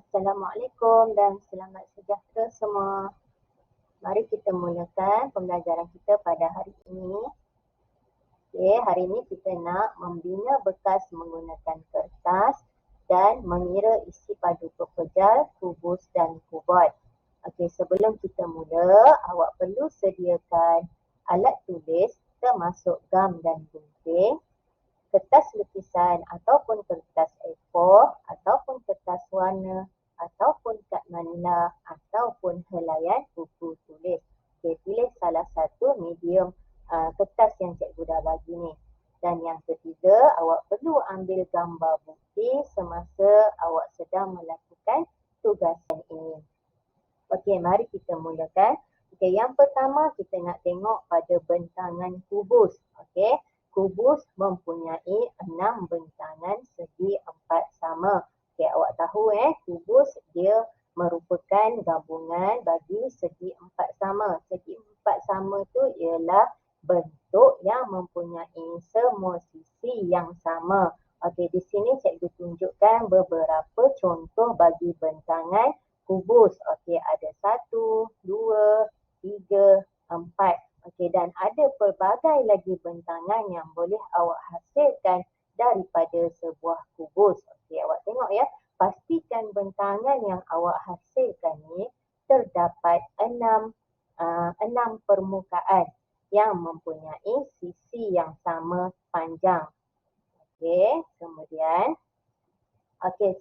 Assalamualaikum dan selamat sejahtera semua. Mari kita mulakan pembelajaran kita pada hari ini. Okey, hari ini kita nak membina bekas menggunakan kertas dan mengira isi padu pepejal, kubus dan kuboid. Okey, sebelum kita mula, awak perlu sediakan alat tulis termasuk gam dan gunting, kertas lukisan ataupun kertas A4 ataupun kertas warna ataupun kad manila ataupun helaian buku tulis. Okay, pilih salah satu medium kertas yang cikgu dah bagi ni. Dan yang ketiga, awak perlu ambil gambar bukti semasa awak sedang melakukan tugasan ini. Okey, mari kita mulakan. Okey, yang pertama kita nak tengok pada bentangan kubus. Okey, kubus mempunyai 6 bentangan segi 4 sama. Okey, awak tahu kubus dia merupakan gabungan bagi segi 4 sama. Segi 4 sama tu ialah bentuk yang mempunyai semua sisi yang sama. Okey, di sini cikgu tunjukkan beberapa contoh bagi bentangan kubus. Okey, ada 1, 2, 3, 4. Okey, dan ada pelbagai lagi bentangan yang boleh awak hasilkan daripada sebuah kubus. Okey, awak tengok ya. Pastikan bentangan yang awak hasilkan ni terdapat 6 permukaan yang mempunyai sisi yang sama panjang. Okey, kemudian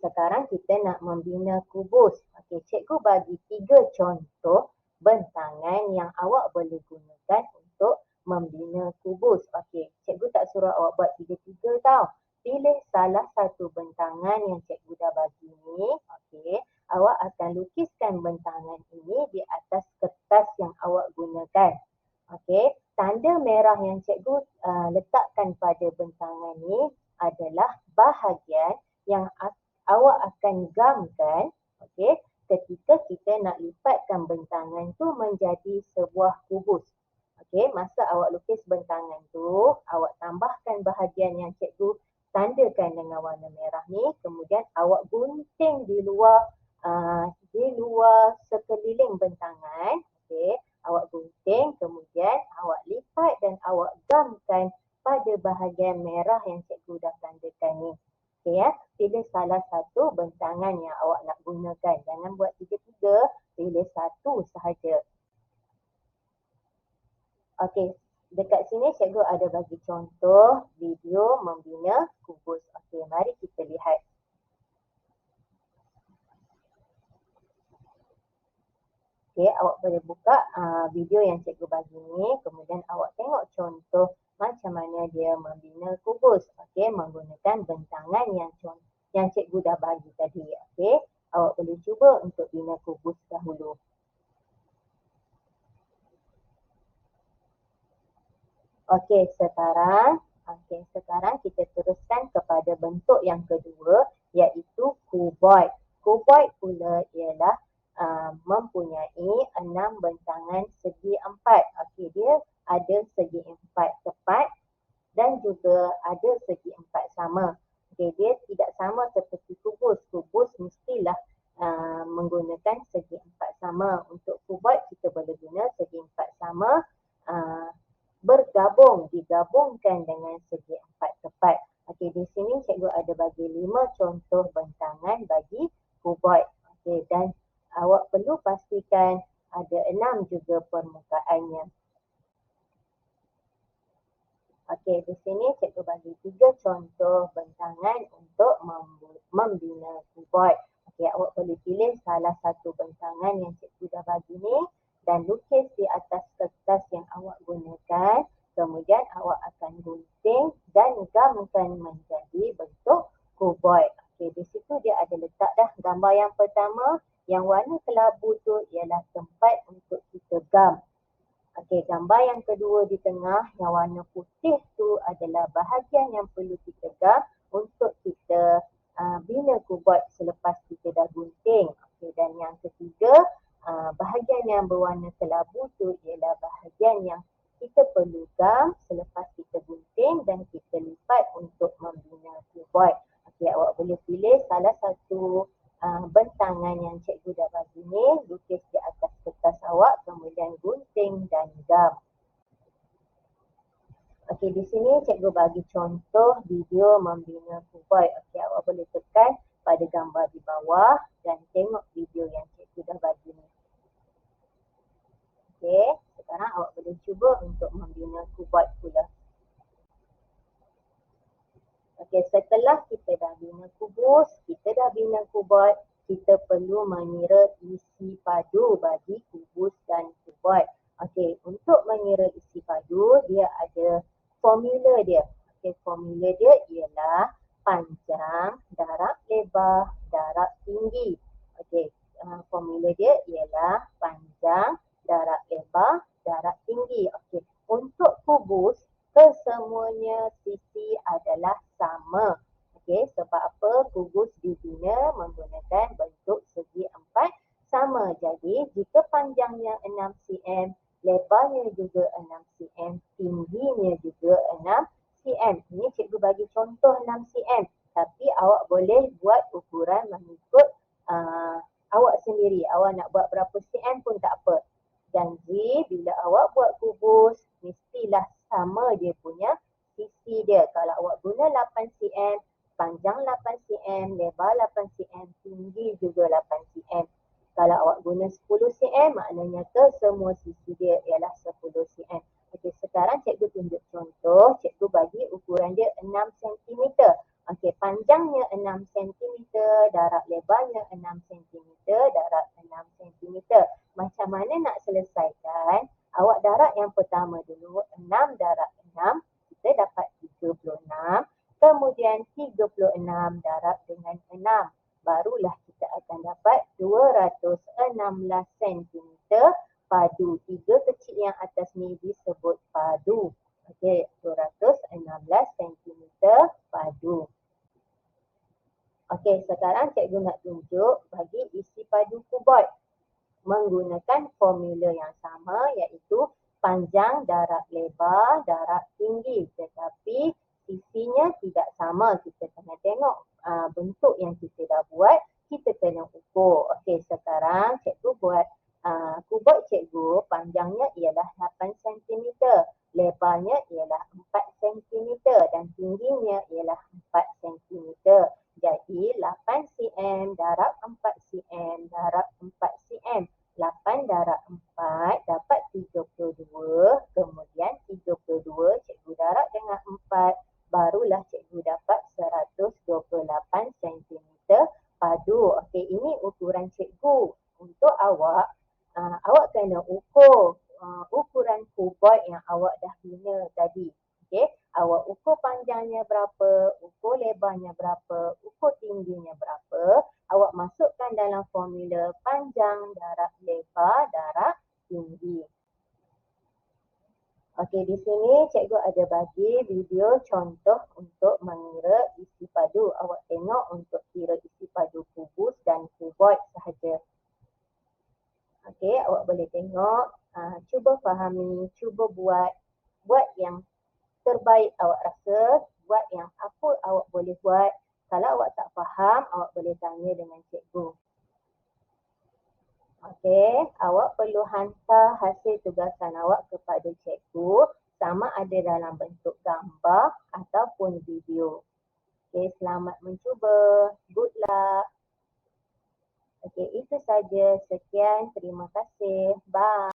sekarang kita nak membina kubus. Okey, cikgu bagi 3 contoh bentangan yang awak boleh gunakan untuk membina kubus. Okey, cikgu tak suruh awak buat 3-3 tau. Pilih salah satu bentangan yang cikgu dah bagi ni. Okey, awak akan lukiskan bentangan ini di atas kertas yang awak gunakan. Okey, tanda merah yang cikgu letakkan pada bentangan ni adalah bahagian yang awak akan gamkan, okey, ketika kita nak lipatkan bentangan tu menjadi sebuah kubus. Okey, masa awak lukis bentangan tu, awak tambahkan bahagian yang cikgu tandakan dengan warna merah ni, kemudian awak gunting di luar sekeliling bentangan. Okey, awak gunting, kemudian awak lipat dan awak gamkan pada bahagian merah yang cikgu dah tandakan ni. Okey ya, pilih salah satu bentangan yang awak nak gunakan. Jangan buat 3-3, pilih satu sahaja. Okey, dekat sini cikgu ada bagi contoh video membina kubus. Okey, mari kita lihat. Okey, awak boleh buka video yang cikgu bagi ni, kemudian awak tengok contoh macam mana dia membina kubus. Okey, menggunakan bentangan yang cikgu dah bagi tadi. Okey, awak boleh cuba untuk bina kubus dahulu. Okey, sekarang kita teruskan kepada bentuk yang kedua, iaitu kuboid. Kuboid pula ialah mempunyai 6 bentangan segi 4. Okey, dia ada segi 4 tepat dan juga ada segi 4 sama. Okey, dia tidak sama seperti kubus. Kubus mestilah menggunakan segi 4 sama. Untuk kuboid kita boleh guna segi 4 sama digabungkan dengan segi 4 tepat. Okey, di sini cikgu ada bagi 5 contoh bentangan bagi kuboid. Okey, dan awak perlu pastikan ada 6 juga permukaannya. Okey, di sini cikgu bagi 3 contoh bentangan untuk membina kuboid. Okey, awak boleh pilih salah satu bentangan yang cikgu dah bagi ni dan lukis di atas kertas yang awak gunakan. Kemudian awak akan gunting dan gamkan menjadi bentuk kuboid. Okey, di situ dia ada letak dah gambar yang pertama. Yang warna kelabu tu ialah tempat untuk kita gam. Okey, gambar yang kedua di tengah yang warna putih tu adalah bahagian yang perlu kita gam untuk kita bina kuboid selepas kita dah gunting. Okey, dan yang ketiga, bahagian yang berwarna kelabu tu ialah bahagian yang kita perlu gam selepas kita gunting dan kita lipat untuk membina kuboid. Okey, awak boleh pilih salah satu bentangan yang cikgu dah bagi ni, lukis di atas kertas awak, kemudian gunting dan gam. Okey, di sini cikgu bagi contoh video membina kuboid. Okey, awak boleh tekan pada gambar di bawah dan tengok video yang cikgu dah bagi ni. Okey, sekarang awak boleh cuba untuk membina kuboid pula. Okey, setelah kita dah bina kubus, kita dah bina kuboid, kita perlu mengira isi padu bagi kubus dan kuboid. Okey, untuk mengira isi padu, dia ada formula dia. Okey, formula dia ialah panjang, darab lebar, darab tinggi. Okey, formula dia ialah panjang, darab lebar, darab tinggi. Okey, untuk kubus, kesemuanya sisi adalah sama. Okey, sebab apa? Kubus dibina menggunakan bentuk segi empat sama. Jadi, jika panjangnya 6 cm, lebarnya juga 6 cm, tingginya juga 6 cm. Ini cikgu bagi contoh 6 cm. Tapi awak boleh buat ukuran mengikut awak sendiri. Awak nak buat berapa cm pun tak apa. Janji bila awak buat kubus, mestilah sama dia punya sisi dia. Kalau awak guna 8 cm, panjang 8 cm, lebar 8 cm, tinggi juga 8 cm. Kalau awak guna 10 cm, maknanya semua sisi dia ialah 10 cm. Okey, sekarang cikgu tunjuk contoh. Cikgu bagi ukuran dia 6 cm. Okey, panjangnya 6 cm, darab lebarnya 6 cm, darab 6 cm. Macam mana nak selesaikan? Awak darab yang pertama dulu, 6 darab 6, kita dapat 36. Kemudian 36 darab dengan 6. Barulah kita akan dapat 216 cm padu. Tiga kecil yang atas ni disebut padu. Okey, 216 cm padu. Okey, sekarang cikgu nak tunjuk bagi isi padu kuboid menggunakan formula yang sama, iaitu panjang darab lebar darab tinggi, tetapi sisinya tidak sama. Kita kena tengok bentuk yang kita dah buat, kita kena ukur. Okey, sekarang cikgu buat kuboid cikgu, panjangnya ialah 8 cm, lebarnya ialah 4 cm dan tingginya ialah 4 cm. Jadi 8 cm darab 4 cm darab 4 cm. 8 darab 4 dapat 32. Kemudian 32 cikgu darab dengan 4. Barulah cikgu dapat 128 cm padu. Okey, ini ukuran cikgu. Untuk awak, awak kena ukur ukuran kuboid yang awak dah bina tadi. Okey, awak ukur panjangnya berapa, ukur lebarnya berapa, ukur tingginya berapa. Awak masukkan dalam formula panjang darab lebar darab tinggi. Okey, di sini cikgu ada bagi video contoh untuk mengira isi padu. Awak tengok untuk kira isi padu kubus dan kuboid sahaja. Okey, awak boleh tengok, cuba fahami, cuba buat yang terbaik awak rasa, buat yang apa awak boleh buat. Kalau awak tak faham, awak boleh tanya dengan cikgu. Okey, awak perlu hantar hasil tugasan awak kepada cikgu, sama ada dalam bentuk gambar ataupun video. Okey, selamat mencuba. Good luck. Okey, itu saja. Sekian. Terima kasih. Bye.